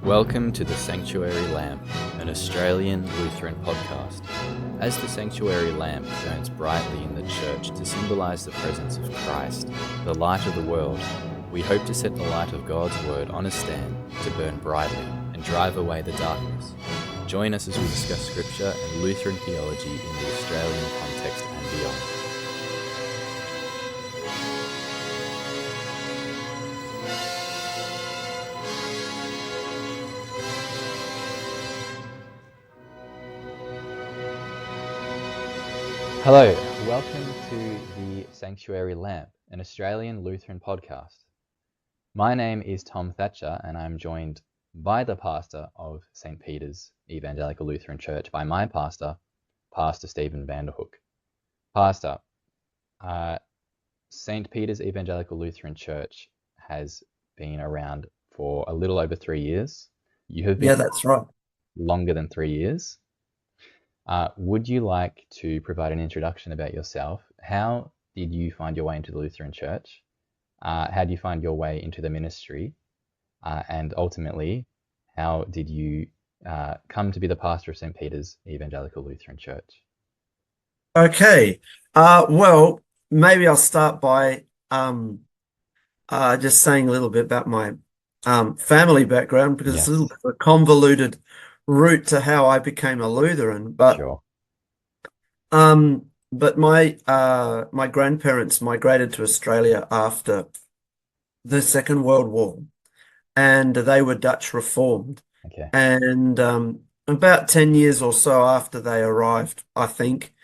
Welcome to the Sanctuary Lamp, an Australian Lutheran podcast. As the sanctuary lamp burns brightly in the church to symbolise the presence of Christ, the light of the world, we hope to set the light of God's Word on a stand to burn brightly and drive away the darkness. Join us as we discuss Scripture and Lutheran theology in the Australian context and beyond. Hello, welcome to the Sanctuary Lamp, an Australian Lutheran podcast. My name is Tom Thatcher and I'm joined by the pastor of St. Peter's Evangelical Lutheran Church, by my pastor, Pastor Stephen Vanderhook. Pastor, St. Peter's Evangelical Lutheran Church has been around for a little over 3 years. You have been that's right. longer than 3 years. Would you like to provide an introduction about yourself? How did you find your way into the Lutheran Church? How did you find your way into the ministry? And ultimately, how did you come to be the pastor of St. Peter's Evangelical Lutheran Church? Okay. Well, maybe I'll start by just saying a little bit about my family background, because it's a little bit of a convoluted route to how I became a Lutheran. But Sure. But my grandparents migrated to Australia after the Second World War, and they were Dutch Reformed. Okay. And about 10 years or so after they arrived, I think,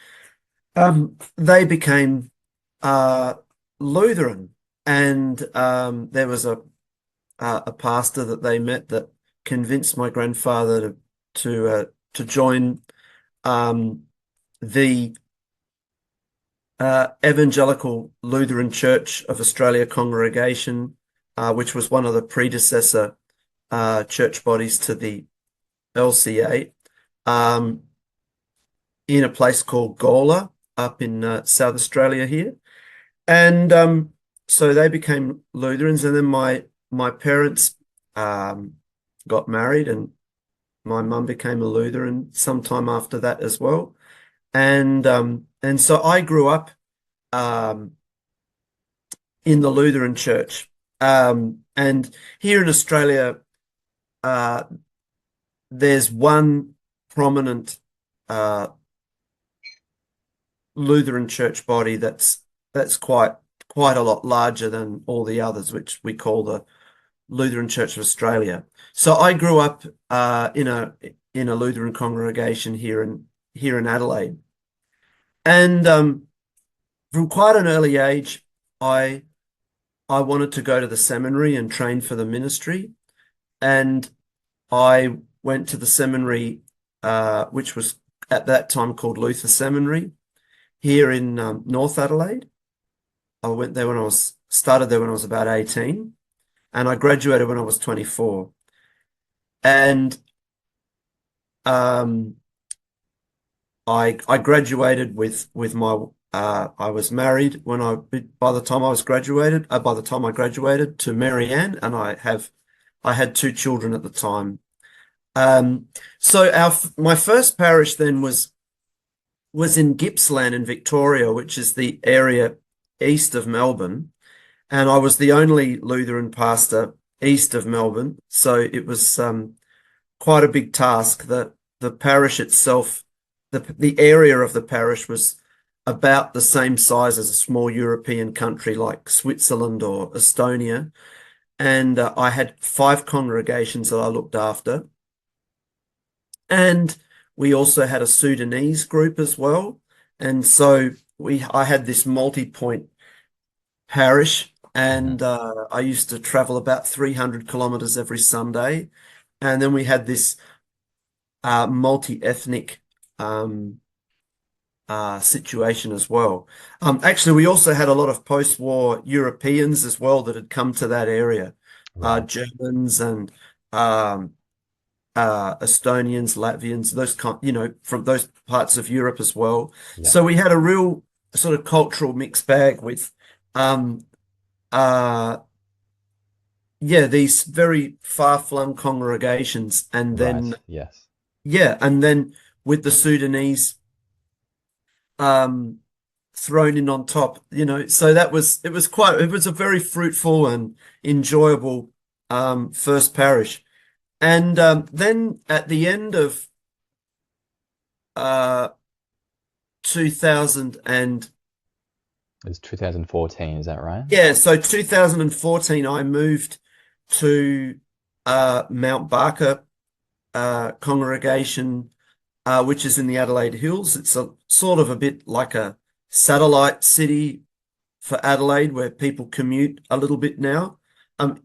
they became Lutheran. And there was a pastor that they met that convinced my grandfather to join the Evangelical Lutheran Church of Australia congregation, which was one of the predecessor church bodies to the LCA, in a place called Gawler up in South Australia here. And so they became Lutherans, and then my parents got married, and my mum became a Lutheran sometime after that as well. And so I grew up in the Lutheran Church. And here in Australia, there's one prominent Lutheran church body that's quite a lot larger than all the others, which we call the Lutheran Church of Australia. So I grew up in a Lutheran congregation here in Adelaide, and from quite an early age, I wanted to go to the seminary and train for the ministry, and I went to the seminary, which was at that time called Luther Seminary, here in North Adelaide. I went there started there when I was about 18. And I graduated when I was 24. And I graduated with my I was married by the time I graduated to Mary Ann, and I had 2 children at the time. So my first parish then was in Gippsland in Victoria, which is the area east of Melbourne. And I was the only Lutheran pastor east of Melbourne. So it was quite a big task. The parish itself, the area of the parish was about the same size as a small European country like Switzerland or Estonia. And I had 5 congregations that I looked after. And we also had a Sudanese group as well. And so I had this multi-point parish. And I used to travel about 300 kilometers every Sunday. And then we had this multi-ethnic situation as well. Actually, we also had a lot of post-war Europeans as well that had come to that area. Right. Germans and Estonians, Latvians, those from those parts of Europe as well. Yeah. So we had a real sort of cultural mixed bag with yeah, these very far-flung congregations, and then Right. Yes. yeah, and then with the Sudanese um thrown in on top, so it was a very fruitful and enjoyable first parish. And then at the end of uh 2000 and It's 2014, is that right? yeah, so 2014 I moved to Mount Barker congregation, which is in the Adelaide Hills. It's a sort of a bit like a satellite city for Adelaide where people commute a little bit now. Um,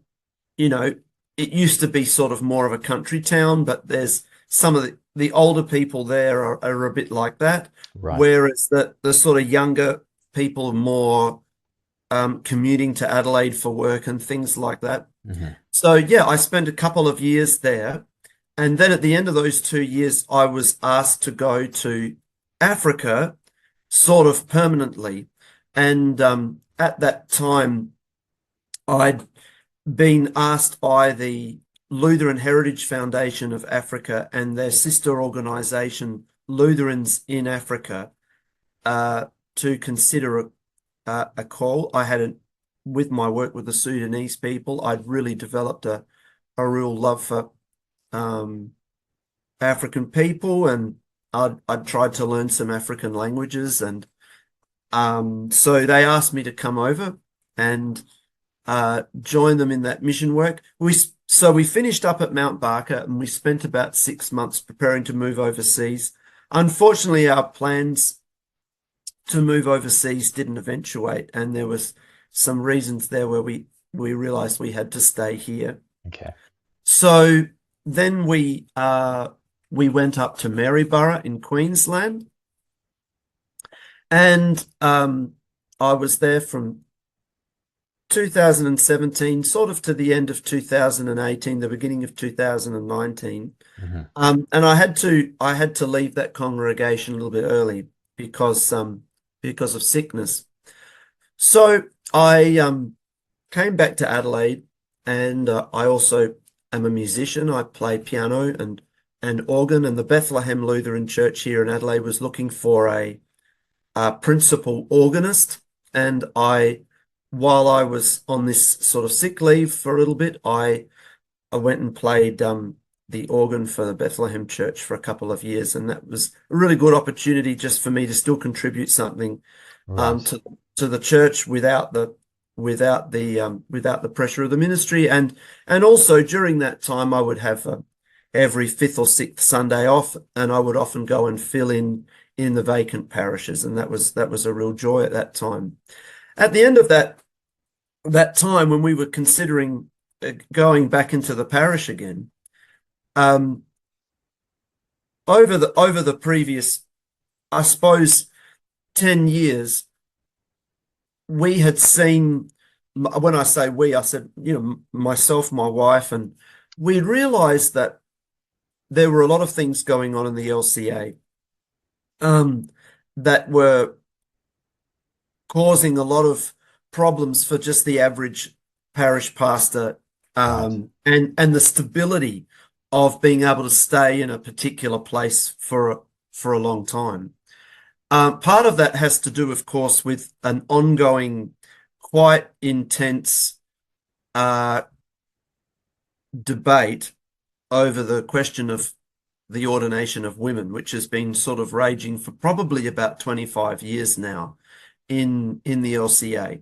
you know, it used to be sort of more of a country town, but there's some of the older people there are a bit like that, Right. whereas the sort of younger people are more commuting to Adelaide for work and things like that. Hmm. So yeah, I spent a couple of years there. And then at the end of those 2 years, I was asked to go to Africa sort of permanently. And at that time, I'd been asked by the Lutheran Heritage Foundation of Africa and their sister organization, Lutherans in Africa, uh, to consider a call. With my work with the Sudanese people, I'd really developed a real love for um, African people, and I'd tried to learn some African languages, and so they asked me to come over and join them in that mission work. We finished up at Mount Barker, and we spent about 6 months preparing to move overseas. Unfortunately, our plans to move overseas didn't eventuate, and there was some reasons there where we realized we had to stay here. Okay. So then we went up to Maryborough in Queensland, and I was there from 2017, sort of to the end of 2018, the beginning of 2019. Hmm. And I had to leave that congregation a little bit early because of sickness. So I came back to Adelaide, and I also am a musician. I play piano and organ, and the Bethlehem Lutheran Church here in Adelaide was looking for a principal organist. And while I was on this sort of sick leave for a little bit, I went and played the organ for the Bethlehem Church for a couple of years, and that was a really good opportunity just for me to still contribute something Right. to the church without the pressure of the ministry, and also during that time I would have every fifth or sixth Sunday off, and I would often go and fill in the vacant parishes, and that was a real joy at that time. At the end of that time, when we were considering going back into the parish again, um, over the previous, I suppose, 10 years, we had seen, when I say we, I said, myself, my wife, and we realized that there were a lot of things going on in the LCA um, that were causing a lot of problems for just the average parish pastor, Right. and the stability of being able to stay in a particular place for a long time. Part of that has to do, of course, with an ongoing, quite intense uh, debate over the question of the ordination of women, which has been sort of raging for probably about 25 years now in the LCA.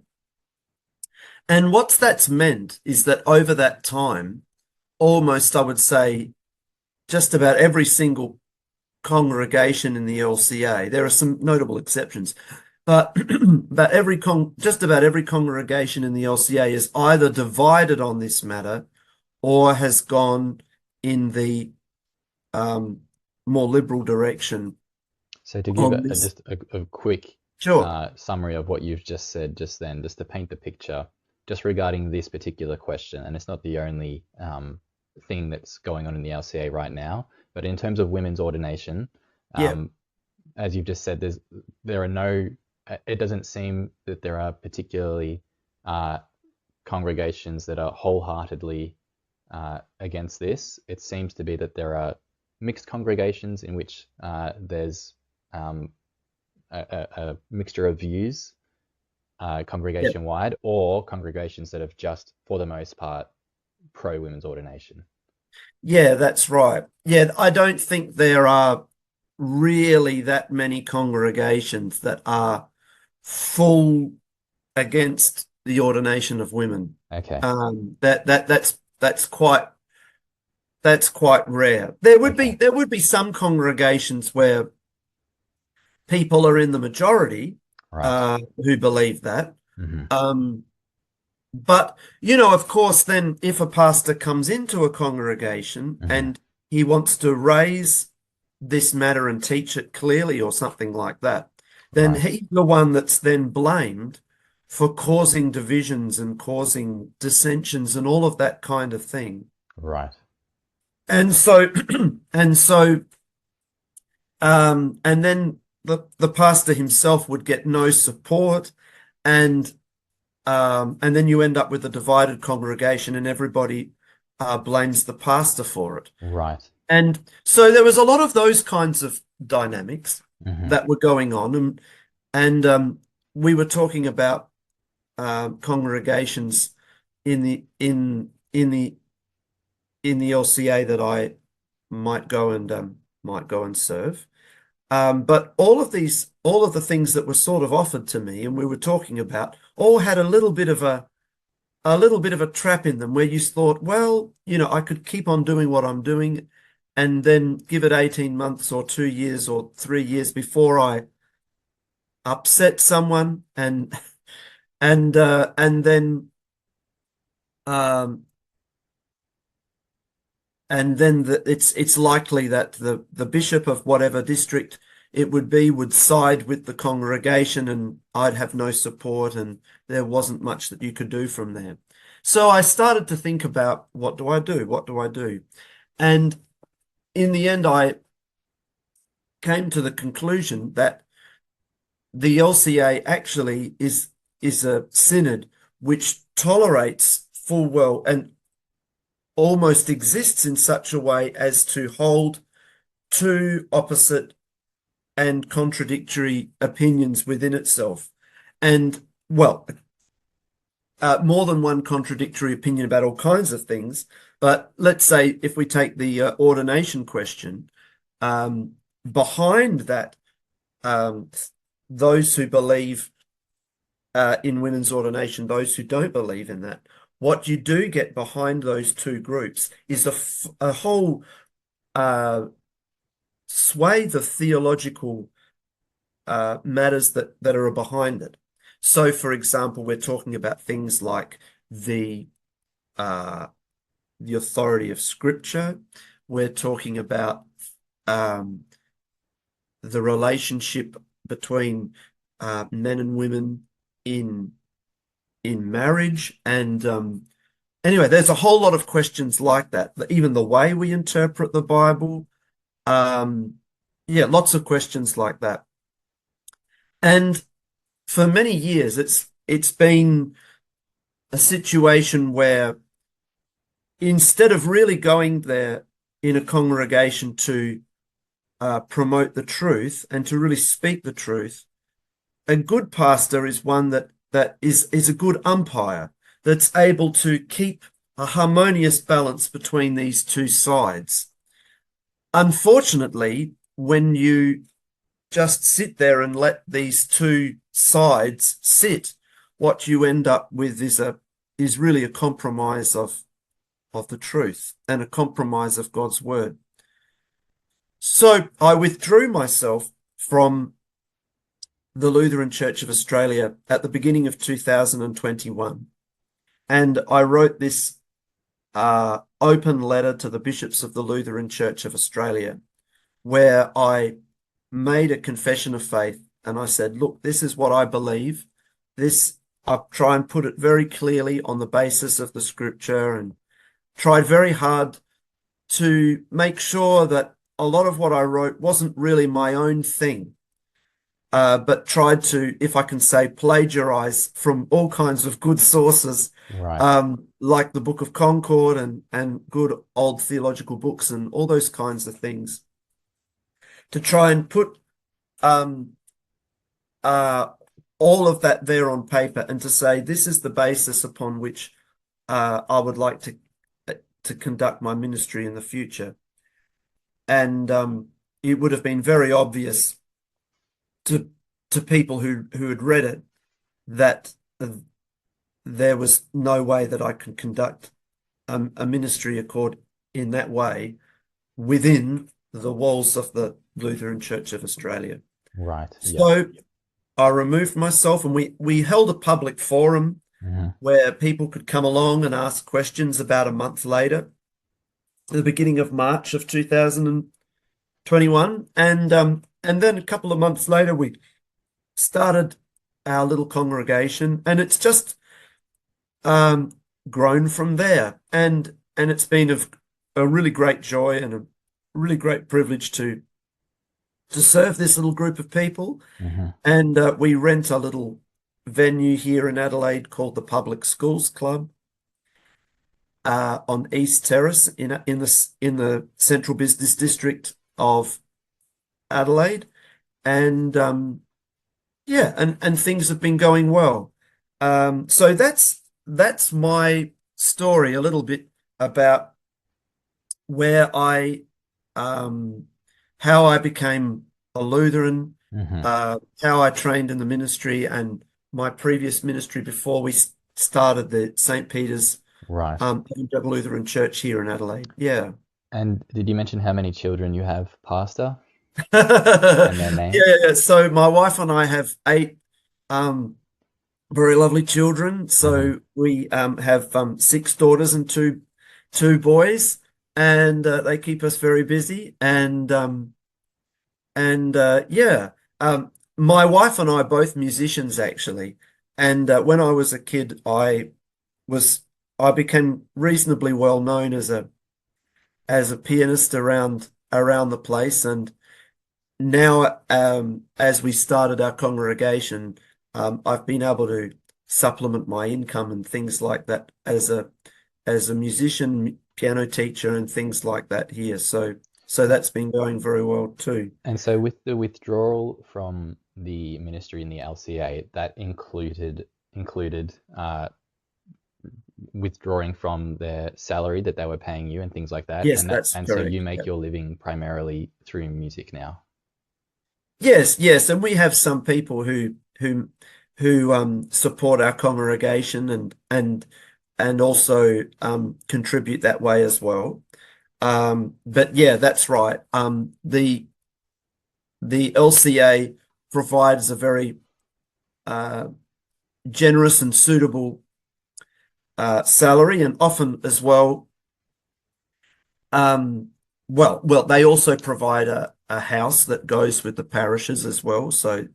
And what that's meant is that over that time, almost, I would say, just about every single congregation in the LCA, there are some notable exceptions, but just about every congregation in the LCA is either divided on this matter or has gone in the um, more liberal direction So to give on this. just a quick Sure. summary of what you've just said just then, just to paint the picture, just regarding this particular question, and it's not the only thing that's going on in the LCA right now, but in terms of women's ordination, Yeah. um, as you've just said, there are no, it doesn't seem that there are particularly uh, congregations that are wholeheartedly against this. It seems to be that there are mixed congregations in which there's a mixture of views Yeah. congregation-wide, or congregations that have just, for the most part, pro-women's ordination. Yeah, that's right. Yeah, I don't think there are really that many congregations that are full against the ordination of women. Okay. That's quite rare. Okay. There would be some congregations where people are in the majority Right. who believe that. Hmm. Um, but of course, then if a pastor comes into a congregation Hmm. and he wants to raise this matter and teach it clearly or something like that, then Right. he's the one that's then blamed for causing divisions and causing dissensions and all of that kind of thing. Right. And so, and so, and then the pastor himself would get no support, and then you end up with a divided congregation, and everybody blames the pastor for it. Right. And so there was a lot of those kinds of dynamics Hmm. that were going on, and we were talking about congregations in the LCA that I might go and serve. But all of the things that were sort of offered to me, and we were talking about, all had a little bit of a trap in them where you thought, well, I could keep on doing what I'm doing, and then give it 18 months or 2 years or 3 years before I upset someone, and then um, it's likely that the bishop of whatever district it would be would side with the congregation, and I'd have no support, and there wasn't much that you could do from there. So I started to think about, what do I do? What do I do? And in the end, I came to the conclusion that the LCA actually is a synod which tolerates full well and almost exists in such a way as to hold two opposite and contradictory opinions within itself. And, well, more than one contradictory opinion about all kinds of things. But let's say if we take the ordination question, behind that, um, those who believe in women's ordination, those who don't believe in that, what you do get behind those two groups is a whole swathe of theological matters that are behind it. So, for example, we're talking about things like the uh, the authority of Scripture. We're talking about um, the relationship between men and women in marriage, and anyway, there's a whole lot of questions like that. Even the way we interpret the Bible, um, yeah, lots of questions like that. And for many years, it's been a situation where instead of really going there in a congregation to promote the truth and to really speak the truth, a good pastor is one that is a good umpire that's able to keep a harmonious balance between these two sides. Unfortunately, when you just sit there and let these two sides sit, what you end up with is really a compromise of the truth and a compromise of God's word. So I withdrew myself from the Lutheran Church of Australia at the beginning of 2021, and I wrote this open letter to the bishops of the Lutheran Church of Australia, where I made a confession of faith, and I said, look, this is what I believe. I try and put it very clearly on the basis of the Scripture, and tried very hard to make sure that a lot of what I wrote wasn't really my own thing. but tried to, if I can say, plagiarize from all kinds of good sources, Right. like the Book of Concord and good old theological books and all those kinds of things, to try and put um, uh, all of that there on paper and to say this is the basis upon which I would like to conduct my ministry in the future. And it would have been very obvious to to people who had read it that there was no way that I could conduct a ministry accord in that way within the walls of the Lutheran Church of Australia. Right. Yeah. So I removed myself, and we held a public forum Hmm. where people could come along and ask questions about a month later, the beginning of March of 2021. And then a couple of months later, we started our little congregation, and it's just um, grown from there. And it's been a really great joy and a really great privilege to serve this little group of people. Hmm. And we rent a little venue here in Adelaide called the Public Schools Club on East Terrace in the Central Business District of Adelaide. And yeah, and things have been going well. So that's my story a little bit about where um, how I became a Lutheran, Hmm. how I trained in the ministry, and my previous ministry before we started the St. Peter's Right. Evangelical Lutheran Church here in Adelaide. Yeah. And did you mention how many children you have, Pastor, and their names? Yeah, so my wife and I have eight um, very lovely children. Hmm. So we have six daughters and two boys, and they keep us very busy. And yeah, my wife and I are both musicians actually. And when I was a kid, was I became reasonably well known as a pianist around the place. And now, as we started our congregation, I've been able to supplement my income and things like that as a musician, piano teacher, and things like that here. So that's been going very well too. And so with the withdrawal from the ministry in the LCA, that included withdrawing from their salary that they were paying you and things like that. Yes, And that that's and so you correct. Yeah. make your living primarily through music now. Yes, yes, and we have some people who support our congregation and also contribute that way as well. But yeah, that's right. The LCA provides a very uh, generous and suitable salary, and often as well. Um, well, they also provide a house that goes with the parishes as well. So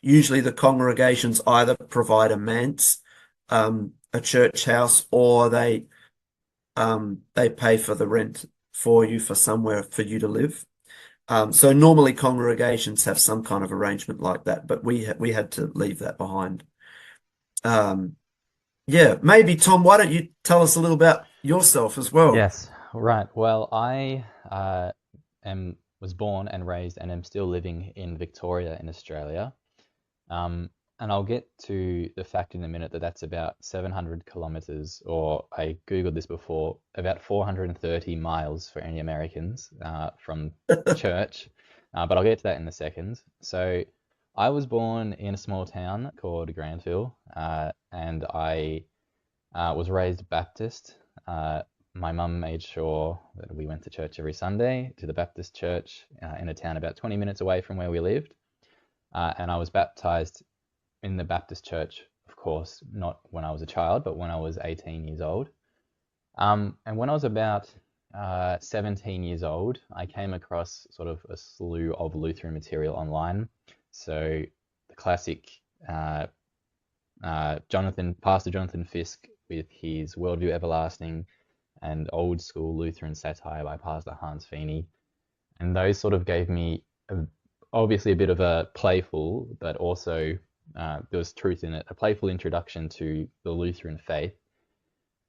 usually the congregations either provide a manse, a church house, or they pay for the rent for you for somewhere for you to live. So normally congregations have some kind of arrangement like that, but we had to leave that behind. Um, yeah, maybe Tom, why don't you tell us a little about yourself as well? Yes, right. Well, I am was born and raised and am still living in Victoria in Australia. Um, and I'll get to the fact in a minute that that's about 700 kilometers, or I Googled this before, about 430 miles for any Americans from church. But I'll get to that in a second. So I was born in a small town called Granville, and I was raised Baptist. My mum made sure that we went to church every Sunday to the Baptist church in a town about 20 minutes away from where we lived. And I was baptized in the Baptist church, of course, not when I was a child, but when I was 18 years old. And when I was about 17 years old, I came across sort of a slew of Lutheran material online. So the classic uh, Pastor Jonathan Fisk with his Worldview Everlasting and old school Lutheran satire by Pastor Hans Feeney. And those sort of gave me obviously a bit of a playful, but also there was truth in it, a playful introduction to the Lutheran faith.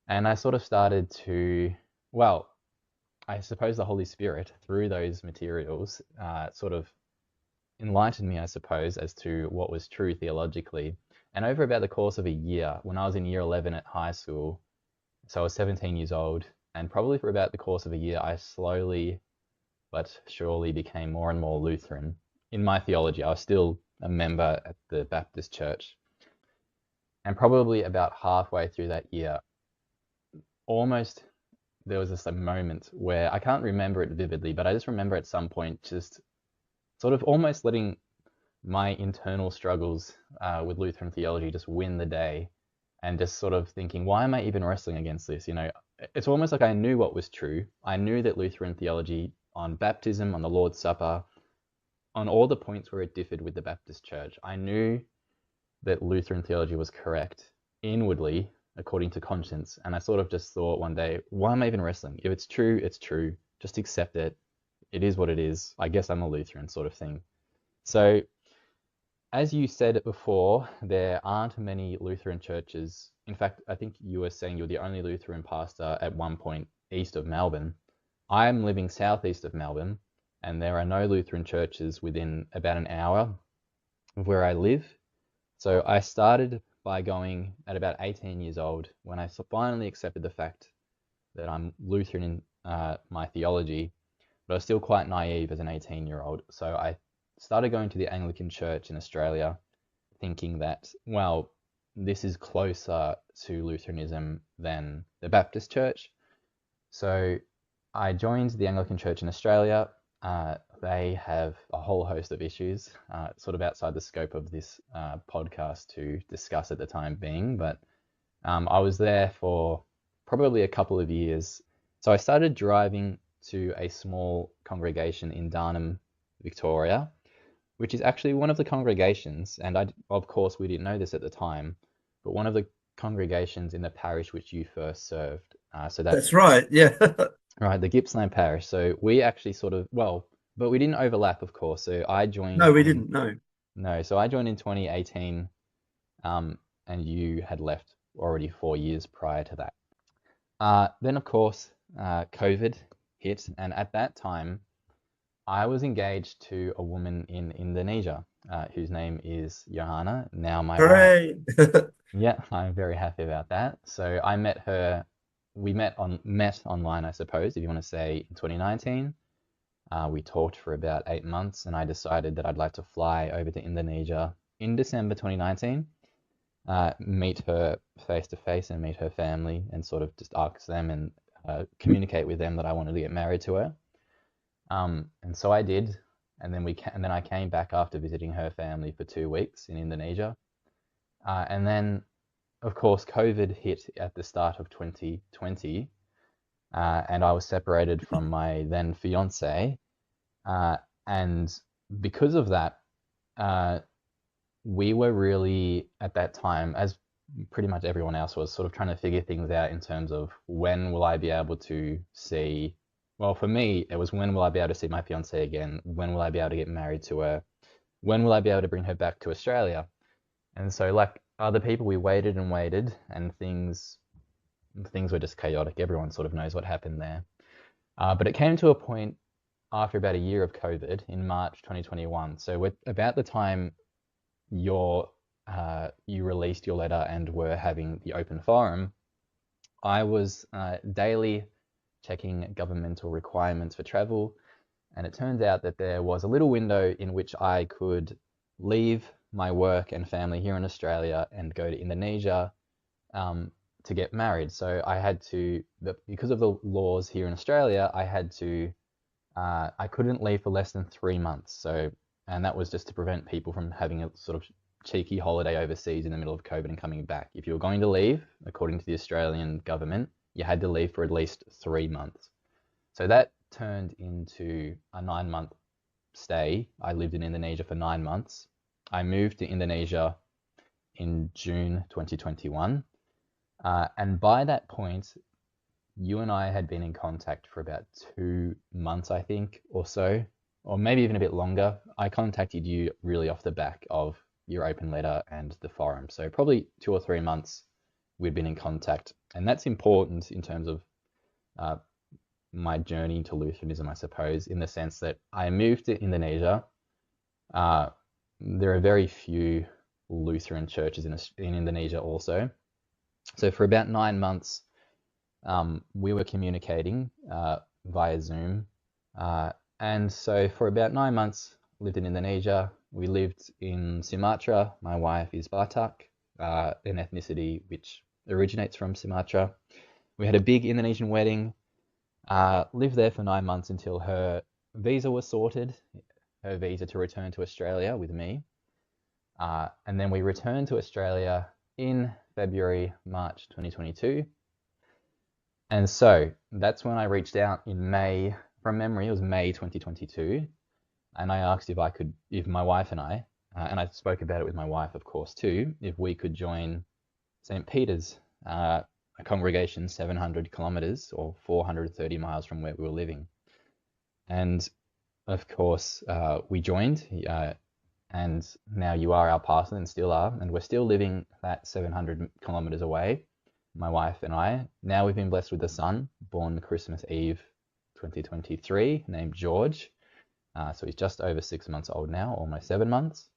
And I sort of started to, well, I suppose the Holy Spirit, through those materials, sort of enlightened me, I suppose, as to what was true theologically. And over about the course of a year, when I was in year 11 at high school, so I was 17 years old, and probably for about the course of a year, I slowly but surely became more and more Lutheran. In my theology, I was still a member at the Baptist church. And probably about halfway through that year, almost there was just a moment where I can't remember it vividly, but I just remember at some point just sort of almost letting my internal struggles with Lutheran theology just win the day, and just sort of thinking, why am I even wrestling against this? It's almost like I knew what was true. I knew that Lutheran theology on baptism, on the Lord's Supper, on all the points where it differed with the Baptist church, I knew that Lutheran theology was correct inwardly, according to conscience. And I sort of just thought one day, why am I even wrestling? If it's true, it's true. Just accept it. It is what it is. I guess I'm a Lutheran, sort of thing. So, as you said before, there aren't many Lutheran churches. In fact, I think you were saying you're the only Lutheran pastor at one point east of Melbourne. I'm living southeast of Melbourne, and there are no Lutheran churches within about an hour of where I live. So I started by going at about 18 years old, when I finally accepted the fact that I'm Lutheran in my theology, but I was still quite naive as an 18-year-old. So I started going to the Anglican Church in Australia, thinking that, well, this is closer to Lutheranism than the Baptist Church. So I joined the Anglican Church in Australia. They have a whole host of issues, sort of outside the scope of this podcast to discuss at the time being, but I was there for probably a couple of years. So I started driving to a small congregation in Darnham, Victoria, which is actually one of the congregations, and of course we didn't know this at the time, but one of the congregations in the parish which you first served. So That's right. Yeah. right, the Gippsland parish. So we actually sort of, well, but we didn't overlap, of course. So I No, joined we in, didn't. No. no, so I joined in 2018, and you had left already 4 years prior to that. Then, of course, COVID hit, and at that time, I was engaged to a woman in Indonesia, whose name is Johanna, now my wife. Hooray. Yeah, I'm very happy about that. So I met her, we met online, I suppose, if you want to say, in 2019. We talked for about 8 months, and I decided that I'd like to fly over to Indonesia in December 2019, meet her face to face and meet her family, and sort of just ask them and communicate with them that I wanted to get married to her. And so I did, and then I came back after visiting her family for 2 weeks in Indonesia. And then, of course, COVID hit at the start of 2020, and I was separated from my then fiance. And because of that, we were really, at that time, as pretty much everyone else was, sort of trying to figure things out in terms of when will I be able to see, well, for me, it was when will I be able to see my fiance again? When will I be able to get married to her? When will I be able to bring her back to Australia? And so, like other people, we waited and waited, and things were just chaotic. Everyone sort of knows what happened there. But it came to a point after about a year of COVID in March 2021. So we're about the time you released your letter and were having the open forum, I was daily checking governmental requirements for travel, and it turns out that there was a little window in which I could leave my work and family here in Australia and go to Indonesia to get married. So I had to, because of the laws here in Australia, I couldn't leave for less than 3 months. So, and that was just to prevent people from having a sort of cheeky holiday overseas in the middle of COVID and coming back. If you were going to leave, according to the Australian government, you had to leave for at least 3 months. So that turned into a 9-month stay. I lived in Indonesia for 9 months. I moved to Indonesia in June 2021. And by that point, you and I had been in contact for about 2 months, I think, or so. or maybe even a bit longer. I contacted you really off the back of your open letter and the forum. So probably 2 or 3 months we'd been in contact. And that's important in terms of uh, my journey into Lutheranism, I suppose, in the sense that I moved to Indonesia. Uh, there are very few Lutheran churches in Indonesia also. So for about 9 months, we were communicating via Zoom. And so for about 9 months, lived in Indonesia. We lived in Sumatra. My wife is Batak, an ethnicity which originates from Sumatra. We had a big Indonesian wedding. Lived there for 9 months until her visa was sorted, her visa to return to Australia with me. And then we returned to Australia in February, March 2022. And so that's when I reached out in May, from memory, it was May 2022. And I asked if my wife and I spoke about it with my wife, of course, too, if we could join St. Peter's, a congregation 700 kilometers or 430 miles from where we were living. And of course, we joined, and now you are our pastor and still are, and we're still living that 700 kilometers away, my wife and I. Now we've been blessed with a son, born Christmas Eve 2023, named George. So he's just over 6 months old now, almost 7 months.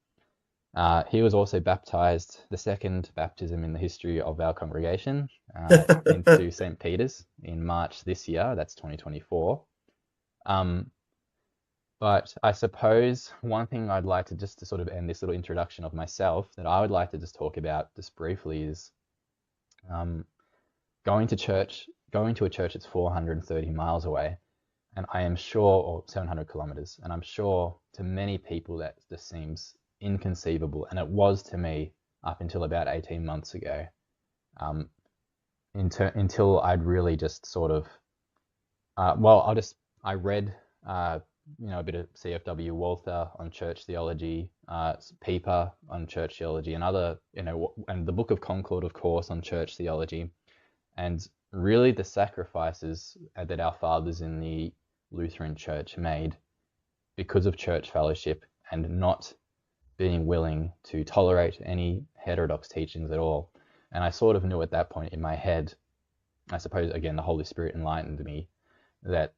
He was also baptized, the second baptism in the history of our congregation, into St. Peter's in March this year. That's 2024. But I suppose one thing I'd like to just to sort of end this little introduction of myself that I would like to just talk about just briefly is going to a church that's 430 miles away, and I am sure, or 700 kilometers, and I'm sure to many people that just seems inconceivable, and it was to me up until about 18 months ago, until I'd really just sort of, I read, a bit of CFW Walther on church theology, Pieper on church theology, and and the Book of Concord, of course, on church theology, and really the sacrifices that our fathers in the Lutheran Church made because of church fellowship and not being willing to tolerate any heterodox teachings at all. And I sort of knew at that point in my head, I suppose, again, the Holy Spirit enlightened me, that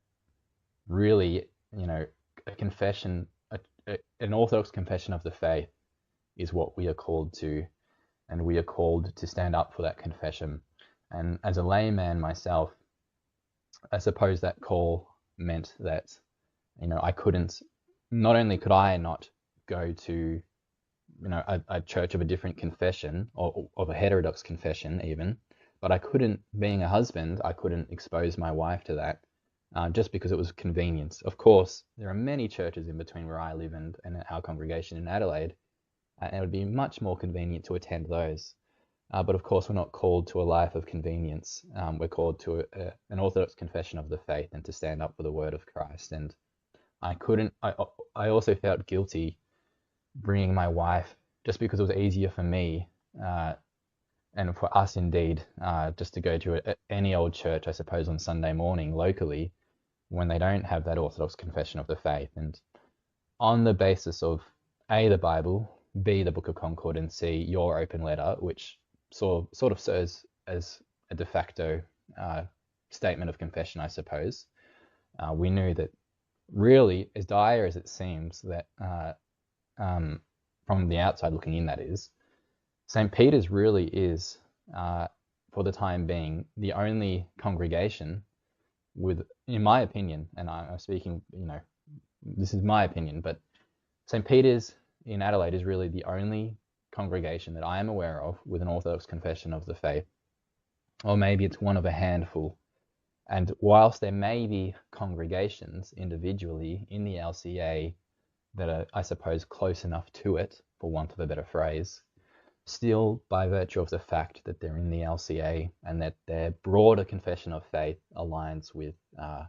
really, a confession, an Orthodox confession of the faith is what we are called to, and we are called to stand up for that confession. And as a layman myself, I suppose that call meant that, I couldn't, not only could I not go to, a church of a different confession, or of a heterodox confession even, but I couldn't, being a husband, I couldn't expose my wife to that, just because it was convenience. Of course, there are many churches in between where I live and our congregation in Adelaide, and it would be much more convenient to attend those. But of course, we're not called to a life of convenience. We're called to an Orthodox confession of the faith and to stand up for the word of Christ. And I also felt guilty bringing my wife, just because it was easier for me, and for us indeed, just to go to any old church, I suppose, on Sunday morning locally, when they don't have that Orthodox confession of the faith. And on the basis of A, the Bible, B, the Book of Concord, and C, your open letter, which sort of serves as a de facto statement of confession, I suppose, we knew that really, as dire as it seems, that from the outside looking in, that is, St. Peter's really is, for the time being, the only congregation with, in my opinion, and I'm speaking, this is my opinion, but St. Peter's in Adelaide is really the only congregation that I am aware of with an Orthodox confession of the faith, or maybe it's one of a handful. And whilst there may be congregations individually in the LCA that are, I suppose, close enough to it, for want of a better phrase, still, by virtue of the fact that they're in the LCA and that their broader confession of faith aligns with, I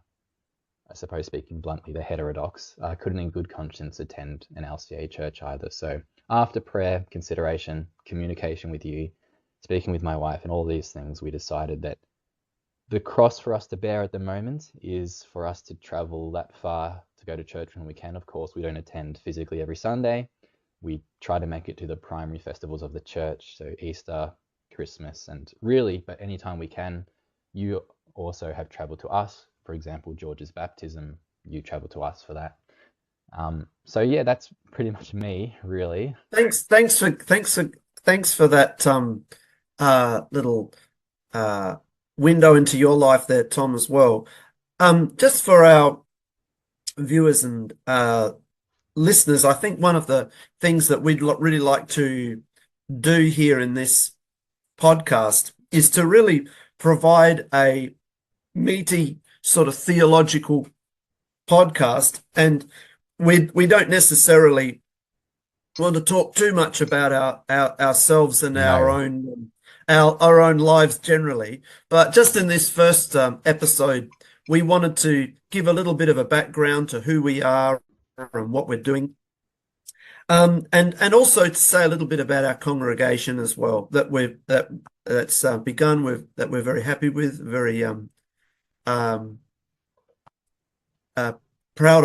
suppose, speaking bluntly, the heterodox, I couldn't in good conscience attend an LCA church either. So after prayer, consideration, communication with you, speaking with my wife, and all these things, we decided that the cross for us to bear at the moment is for us to travel that far to go to church when we can. Of course, we don't attend physically every Sunday. We try to make it to the primary festivals of the church, so Easter, Christmas, and really, but anytime we can. You also have traveled to us. For example, George's baptism, you travel to us for that. So yeah, that's pretty much me, really. Thanks for that little window into your life there, Tom, as well. Just for our viewers and listeners, I think one of the things that we'd really like to do here in this podcast is to really provide a meaty sort of theological podcast, and we don't necessarily want to talk too much about ourselves and our own lives generally, but just in this first episode, we wanted to give a little bit of a background to who we are and what we're doing, and also to say a little bit about our congregation as well that's begun that we're very happy with, very proud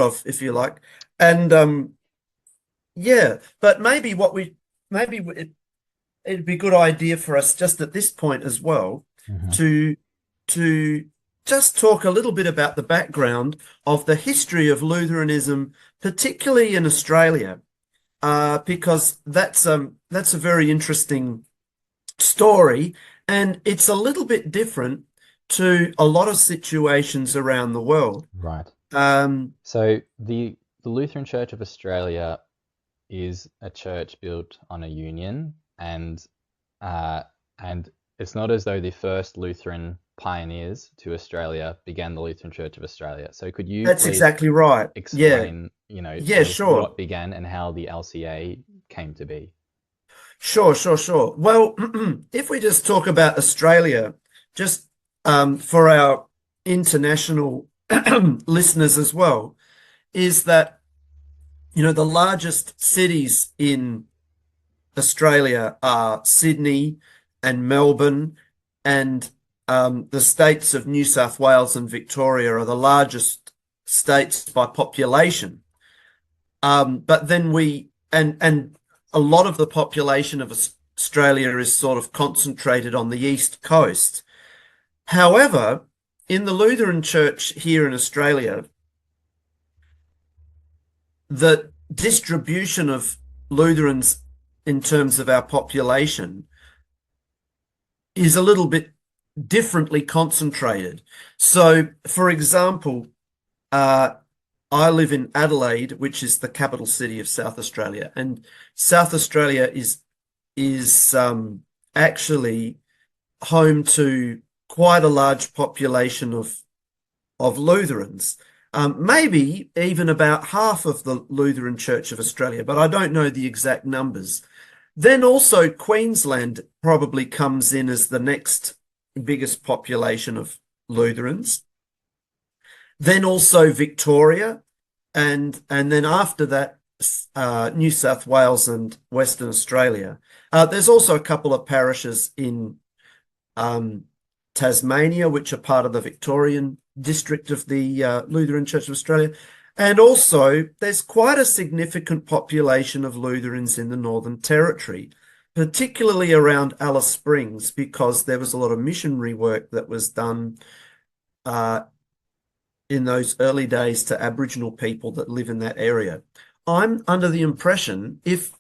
of, if you like, and yeah. But maybe it'd be a good idea for us just at this point as well to just talk a little bit about the background of the history of Lutheranism, particularly in Australia, because that's a very interesting story, and it's a little bit different to a lot of situations around the world. Right. Um, So the Lutheran Church of Australia is a church built on a union, and it's not as though the first Lutheran pioneers to Australia began the Lutheran Church of Australia. So could you that's please exactly right. explain, Yeah, sure. what began and how the LCA came to be? Sure. Well, if we just talk about Australia, just for our international listeners as well, is that, the largest cities in Australia are Sydney and Melbourne, and the states of New South Wales and Victoria are the largest states by population. But then and a lot of the population of Australia is sort of concentrated on the east coast. However, in the Lutheran Church here in Australia, the distribution of Lutherans in terms of our population is a little bit differently concentrated. So, for example, I live in Adelaide, which is the capital city of South Australia, and South Australia is actually home to quite a large population of Lutherans. Maybe even about half of the Lutheran Church of Australia, but I don't know the exact numbers. Then also Queensland probably comes in as the next biggest population of Lutherans. Then also Victoria, and then after that, New South Wales and Western Australia. There's also a couple of parishes in Tasmania, which are part of the Victorian district of the Lutheran Church of Australia. And also, there's quite a significant population of Lutherans in the Northern Territory, particularly around Alice Springs, because there was a lot of missionary work that was done in those early days to Aboriginal people that live in that area. I'm under the impression, if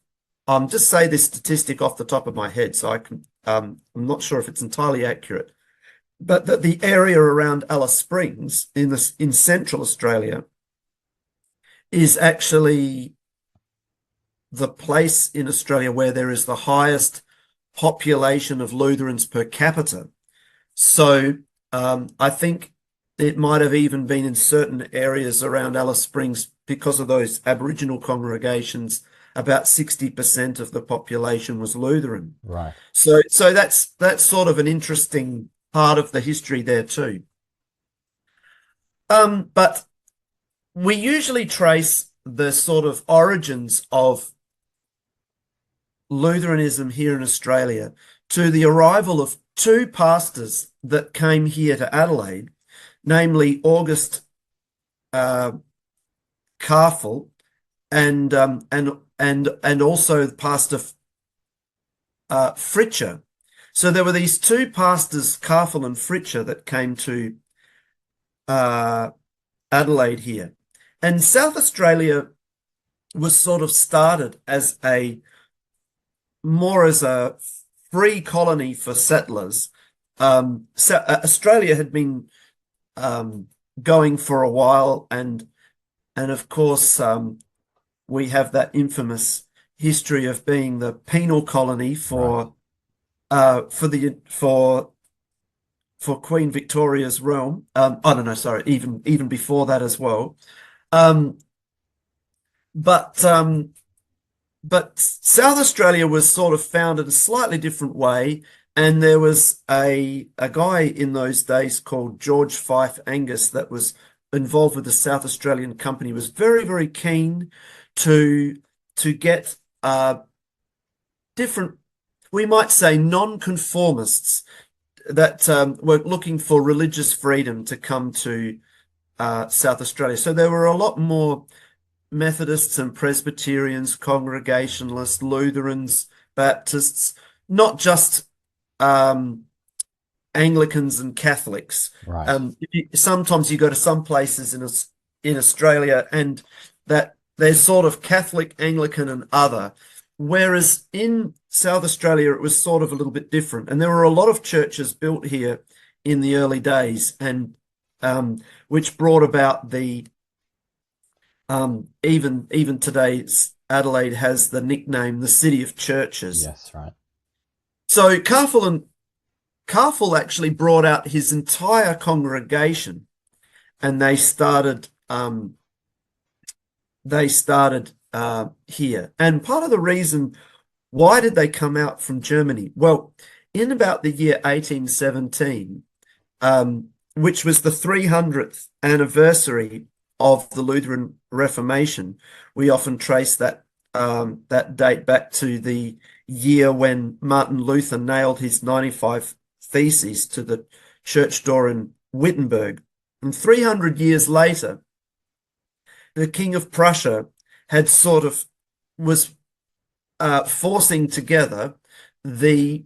just say this statistic off the top of my head, so I'm not sure if it's entirely accurate, but that the area around Alice Springs in Central Australia is actually the place in Australia where there is the highest population of Lutherans per capita. So I think it might have even been in certain areas around Alice Springs, because of those Aboriginal congregations, about 60% of the population was Lutheran. Right. So that's sort of an interesting part of the history there too. But we usually trace the sort of origins of Lutheranism here in Australia to the arrival of two pastors that came here to Adelaide, namely August Carful and also Pastor Fritcher. So there were these two pastors, Carful and Fritcher, that came to Adelaide here. And South Australia was sort of started as more as a free colony for settlers. Australia had been going for a while, and of course we have that infamous history of being the penal colony for Queen Victoria's realm. I don't know, sorry, even before that as well. But South Australia was sort of founded a slightly different way, and there was a guy in those days called George Fife Angus that was involved with the South Australian Company, was very, very keen to get different, we might say, non-conformists that were looking for religious freedom to come to South Australia. So there were a lot more Methodists and Presbyterians, Congregationalists, Lutherans, Baptists, not just Anglicans and Catholics. Right. Sometimes you go to some places in Australia and that there's sort of Catholic, Anglican, and other. Whereas in South Australia, it was sort of a little bit different. And there were a lot of churches built here in the early days, and which brought about the even today, Adelaide has the nickname the City of Churches. Yes, right. So Carful actually brought out his entire congregation, and they started here. And part of the reason why did they come out from Germany? Well, in about the year 1817, which was the 300th anniversary of the Lutheran Reformation, we often trace that date back to the year when Martin Luther nailed his 95 Theses to the church door in Wittenberg. And 300 years later, the King of Prussia had was forcing together the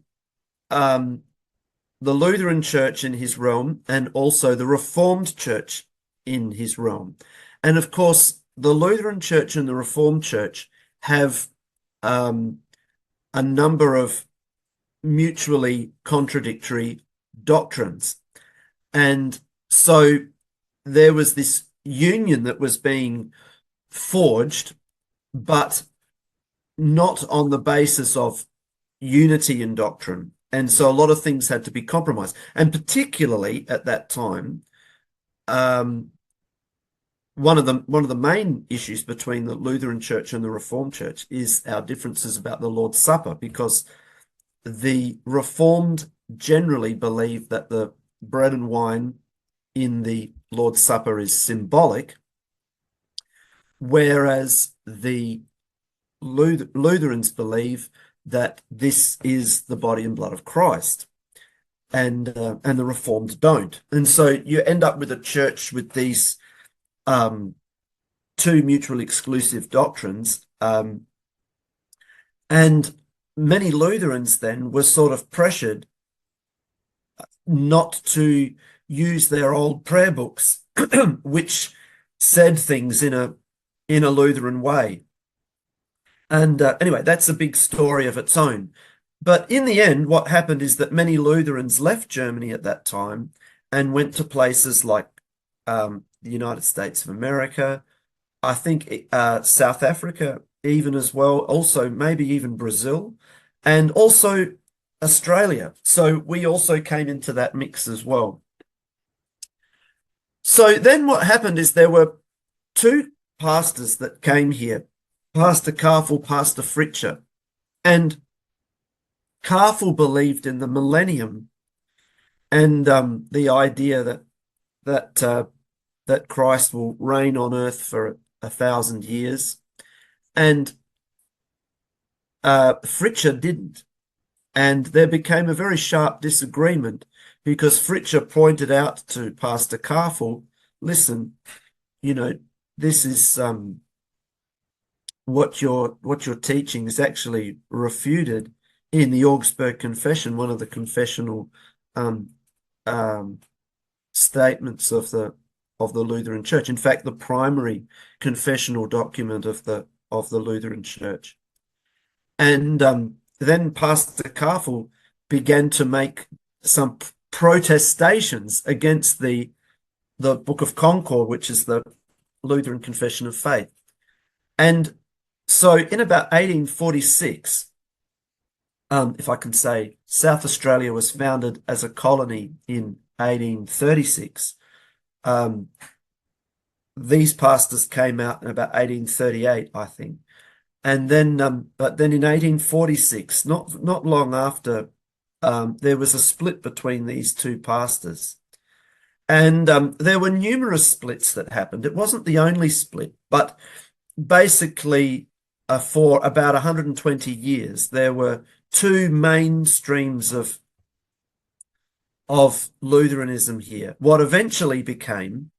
Lutheran Church in his realm and also the Reformed Church in his realm. And of course, the Lutheran Church and the Reformed Church have a number of mutually contradictory doctrines. And so there was this union that was being forged, but not on the basis of unity in doctrine. And so a lot of things had to be compromised. And particularly at that time, one of the main issues between the Lutheran Church and the Reformed Church is our differences about the Lord's Supper, because the Reformed generally believe that the bread and wine in the Lord's Supper is symbolic, whereas the Lutherans believe that this is the body and blood of Christ, and the Reformed don't. And so you end up with a church with these two mutually exclusive doctrines, and many Lutherans then were sort of pressured not to use their old prayer books, which said things in a Lutheran way. And anyway, that's a big story of its own. But in the end, what happened is that many Lutherans left Germany at that time and went to places like the United States of America, I think South Africa even as well, also maybe even Brazil, and also Australia. So we also came into that mix as well. So then what happened is there were two pastors that came here, Pastor Carful, Pastor Fritcher. And Carful believed in the millennium and the idea that Christ will reign on earth for 1,000 years. And Fritcher didn't. And there became a very sharp disagreement because Fritcher pointed out to Pastor Carful, listen, this is what you're teaching is actually refuted in the Augsburg Confession, one of the confessional um, um, statements of the Lutheran Church. In fact, the primary confessional document of the Lutheran Church. And then Pastor Karfel began to make some protestations against the Book of Concord, which is the Lutheran Confession of Faith. And so in about 1846, if I can say, South Australia was founded as a colony in 1836. These pastors came out in about 1838, I think. And then, but then in 1846, not long after, there was a split between these two pastors. And there were numerous splits that happened. It wasn't the only split, but basically for about 120 years, there were two main streams of Lutheranism here. What eventually became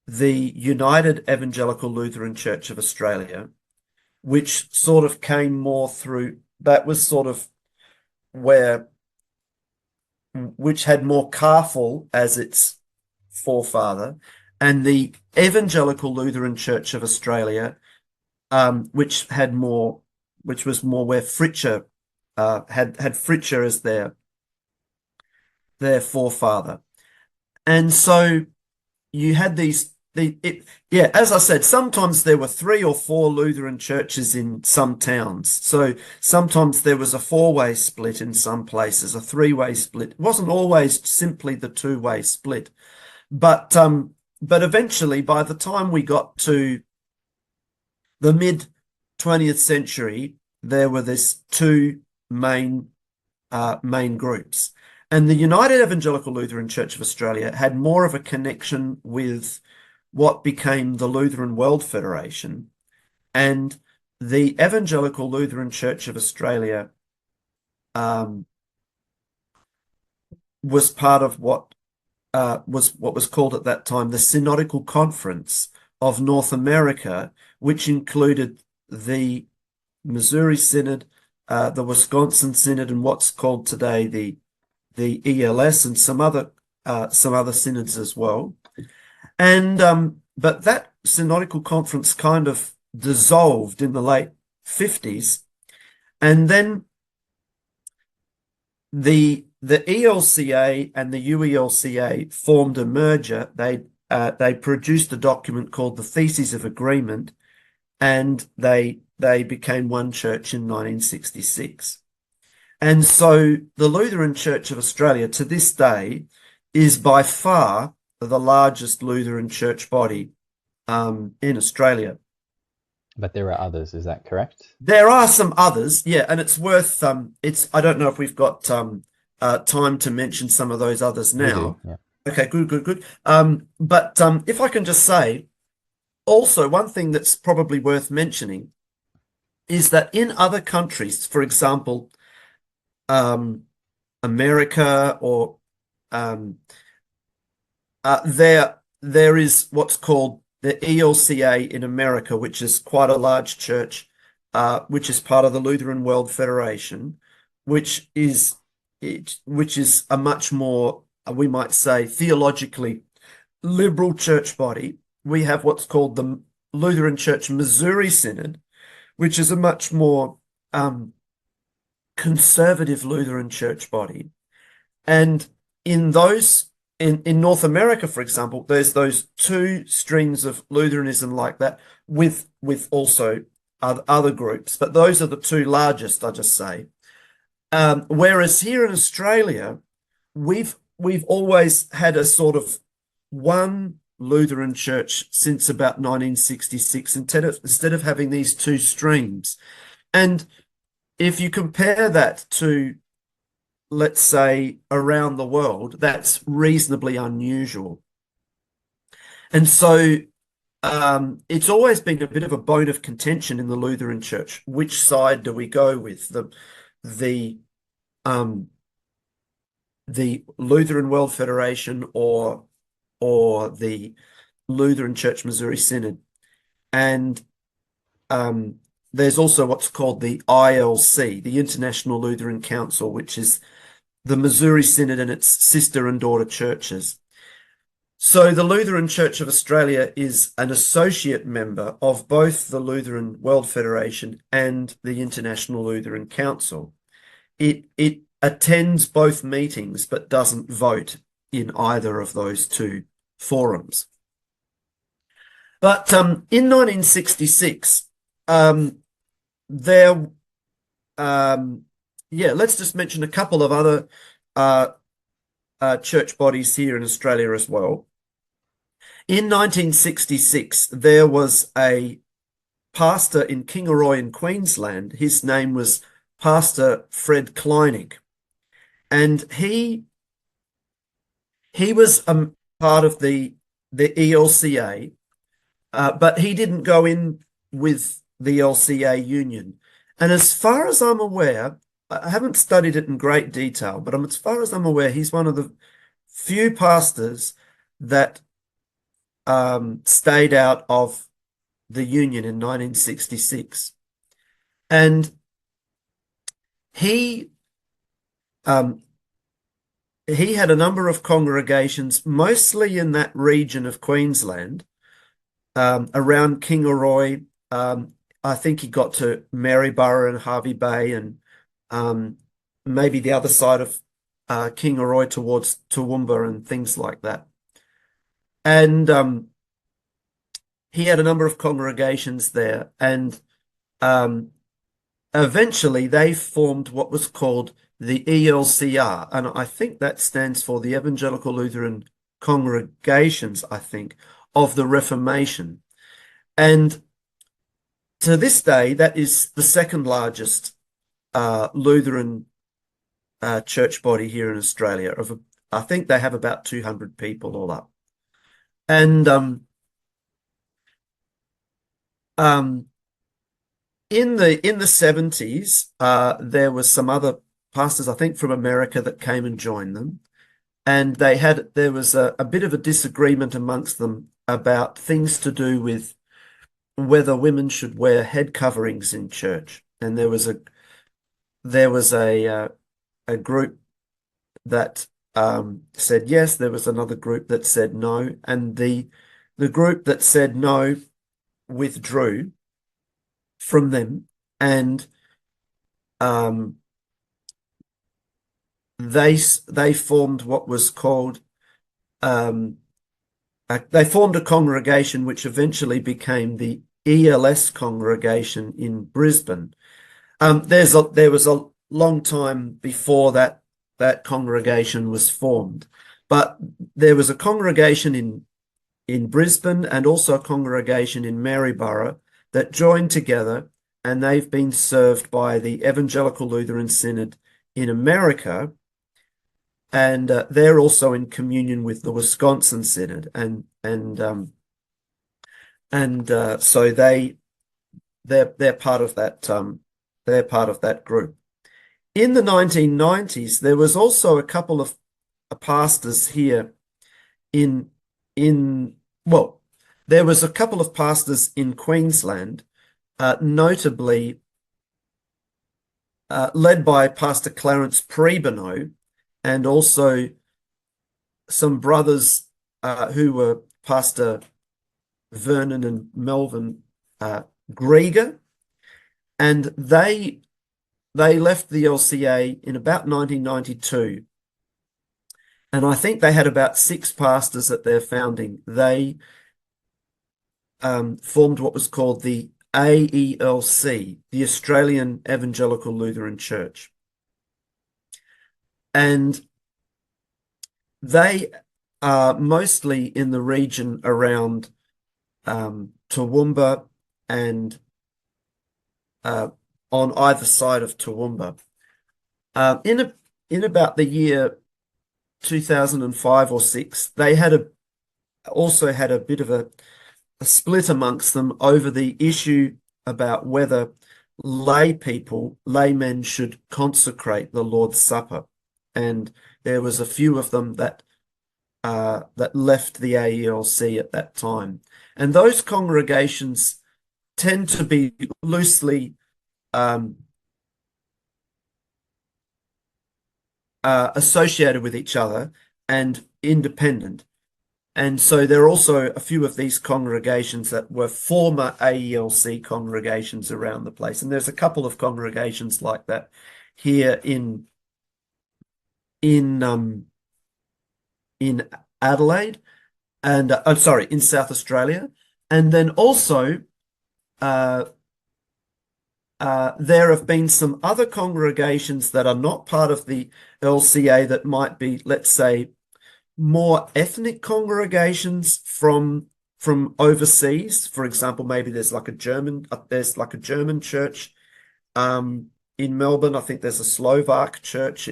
the United Evangelical Lutheran Church of Australia, which sort of came more through, that was sort of which had more Karfel as its forefather, and the Evangelical Lutheran Church of Australia, which was more where Fritcher had Fritcher as their forefather. And so you had as I said, sometimes there were 3 or 4 Lutheran churches in some towns. So sometimes there was a 4-way split in some places, a 3-way split. It wasn't always simply the 2-way split. But eventually, by the time we got to the mid-20th century, there were these 2 main groups. And the United Evangelical Lutheran Church of Australia had more of a connection with what became the Lutheran World Federation, and the Evangelical Lutheran Church of Australia was part of what was called at that time the Synodical Conference of North America, which included the Missouri Synod, the Wisconsin Synod, and what's called today the ELS, and some other synods as well. And but that synodical conference kind of dissolved in the late 50s, and then the ELCA and the UELCA formed a merger. They produced a document called the Theses of Agreement, and they became one church in 1966. And so the Lutheran Church of Australia to this day is by far the largest Lutheran church body in Australia. But there are others, is that correct? There are some others, yeah, and it's worth I don't know if we've got time to mention some of those others now. We do, yeah. Okay, good. But if I can just say, also one thing that's probably worth mentioning is that in other countries, for example, America, or there is what's called the ELCA in America, which is quite a large church, which is part of the Lutheran World Federation, which is a much more, we might say, theologically liberal church body. We have what's called the Lutheran Church Missouri Synod, which is a much more conservative Lutheran church body. And in North America, for example, there's those 2 streams of Lutheranism like that, with also other groups, but those are the 2 largest, I just say. Whereas here in Australia, we've always had a sort of one Lutheran church since about 1966, instead of having these 2 streams. And if you compare that to, let's say, around the world, that's reasonably unusual. And so it's always been a bit of a bone of contention in the Lutheran Church. Which side do we go with? The Lutheran World Federation or the Lutheran Church Missouri Synod? and there's also what's called the ILC, the International Lutheran Council, which is the Missouri Synod and its sister and daughter churches. So the Lutheran Church of Australia is an associate member of both the Lutheran World Federation and the International Lutheran Council. It attends both meetings but doesn't vote in either of those two forums. But in 1966, let's just mention a couple of other church bodies here in Australia as well. In 1966, there was a pastor in Kingaroy in Queensland. His name was Pastor Fred Kleinig, and he was part of the ELCA, but he didn't go in with the LCA union. And as far as I'm aware, I haven't studied it in great detail, but as far as I'm aware, he's one of the few pastors that stayed out of the union in 1966. And he had a number of congregations, mostly in that region of Queensland, around Kingaroy. I think he got to Maryborough and Hervey Bay, and maybe the other side of Kingaroy towards Toowoomba and things like that. And he had a number of congregations there, and eventually they formed what was called the ELCR, and I think that stands for the Evangelical Lutheran Congregations, I think, of the Reformation. And to this day, that is the second largest Lutheran church body here in Australia. I think they have about 200 people all up. And in the 70s, there was some other pastors, I think from America, that came and joined them. And there was a bit of a disagreement amongst them about things to do with whether women should wear head coverings in church. And there was a group that said yes. There was another group that said no, and the group that said no withdrew from them, and they formed what was called they formed a congregation which eventually became the ELS congregation in Brisbane. There was a long time before that congregation was formed, but there was a congregation in Brisbane and also a congregation in Maryborough that joined together, and they've been served by the Evangelical Lutheran Synod in America, and they're also in communion with the Wisconsin Synod, and so they're part of that they're part of that group. In the 1990s, there was also a couple of pastors here there was a couple of pastors in Queensland, notably led by Pastor Clarence Prebenow, and also some brothers who were Pastor Vernon and Melvin Grieger, and they left the LCA in about 1992. And I think they had about 6 pastors at their founding. They formed what was called the AELC, the Australian Evangelical Lutheran Church. And they are mostly in the region around Toowoomba and on either side of Toowoomba. In about the year 2005 or 6, they also had a bit of a split amongst them over the issue about whether laymen should consecrate the Lord's Supper. And there was a few of them that left the AELC at that time. And those congregations tend to be loosely associated with each other and independent. And so there are also a few of these congregations that were former AELC congregations around the place. And there's a couple of congregations like that here in Adelaide and in South Australia. And then also there have been some other congregations that are not part of the LCA that might be, let's say, more ethnic congregations from overseas. For example, maybe there's like a German church in Melbourne. I think there's a Slovak church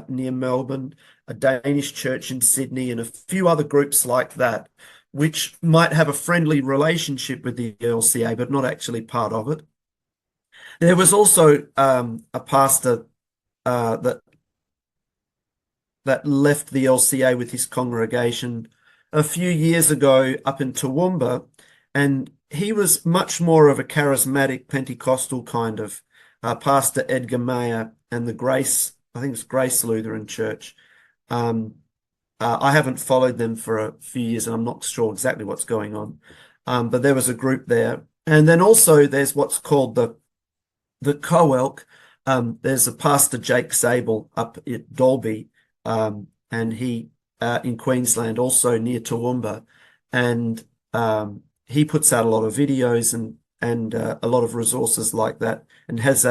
near Melbourne, a Danish church in Sydney, and a few other groups like that, which might have a friendly relationship with the LCA, but not actually part of it. There was also a pastor that left the LCA with his congregation a few years ago up in Toowoomba, and he was much more of a charismatic Pentecostal kind of Pastor Edgar Mayer and the Grace, I think it's Grace Lutheran Church. I haven't followed them for a few years, and I'm not sure exactly what's going on. But there was a group there, and then also there's what's called the Co-Elk. There's a Pastor Jake Zabel up at Dalby. And he in Queensland, also near Toowoomba, and he puts out a lot of videos and a lot of resources like that, and has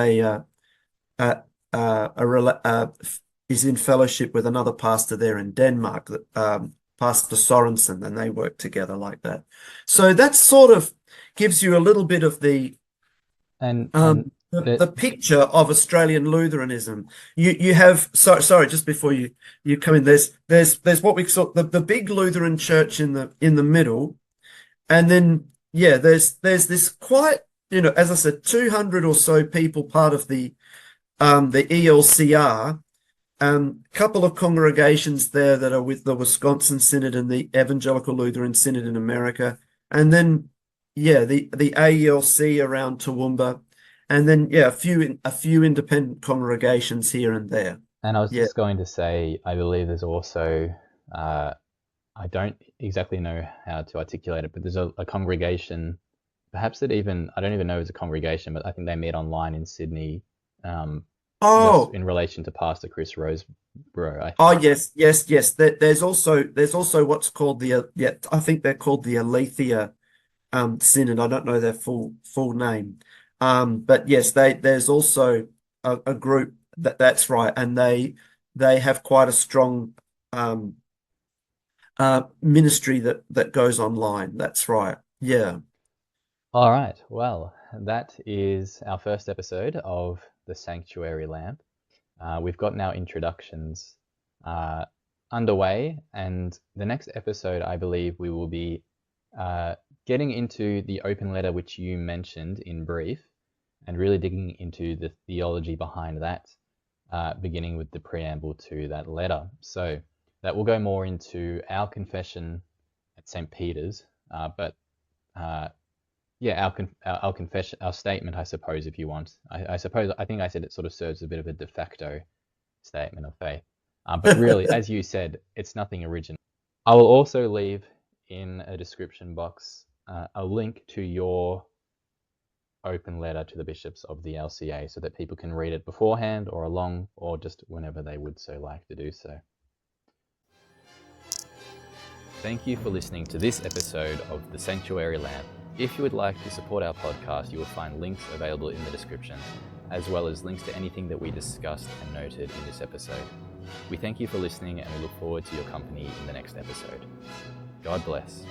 is in fellowship with another pastor there in Denmark, Pastor Sorensen, and they work together like that. So that sort of gives you a little bit of the picture of Australian Lutheranism. You have sorry, just before you come in, there's what we call the big Lutheran church in the middle, and then there's this quite, as I said, 200 or so people part of the ELCR. Couple of congregations there that are with the Wisconsin Synod and the Evangelical Lutheran Synod in America, and then the AELC around Toowoomba. And then, a few independent congregations here and there. And I was just going to say, I believe there's also, I don't exactly know how to articulate it, but there's a congregation, perhaps I don't even know it's a congregation, but I think they meet online in Sydney. In relation to Pastor Chris Roseborough. Yes. There's also what's called I think they're called the Aletheia Synod. I don't know their full name. But yes, there's also a group that's right, and they have quite a strong ministry that goes online. That's right. Yeah. All right. Well, that is our first episode of the Sanctuary Lamp. We've gotten our introductions underway, and the next episode, I believe, we will be getting into the open letter which you mentioned in brief, and really digging into the theology behind that, beginning with the preamble to that letter. So that will go more into our confession at St. Peter's, but our confession, our statement, I suppose, if you want. I think I said it sort of serves a bit of a de facto statement of faith. But really, as you said, it's nothing original. I will also leave in a description box a link to your open letter to the bishops of the LCA so that people can read it beforehand or along, or just whenever they would so like to do so. Thank you for listening to this episode of The Sanctuary Lamp. If you would like to support our podcast, you will find links available in the description, as well as links to anything that we discussed and noted in this episode. We thank you for listening, and we look forward to your company in the next episode. God bless.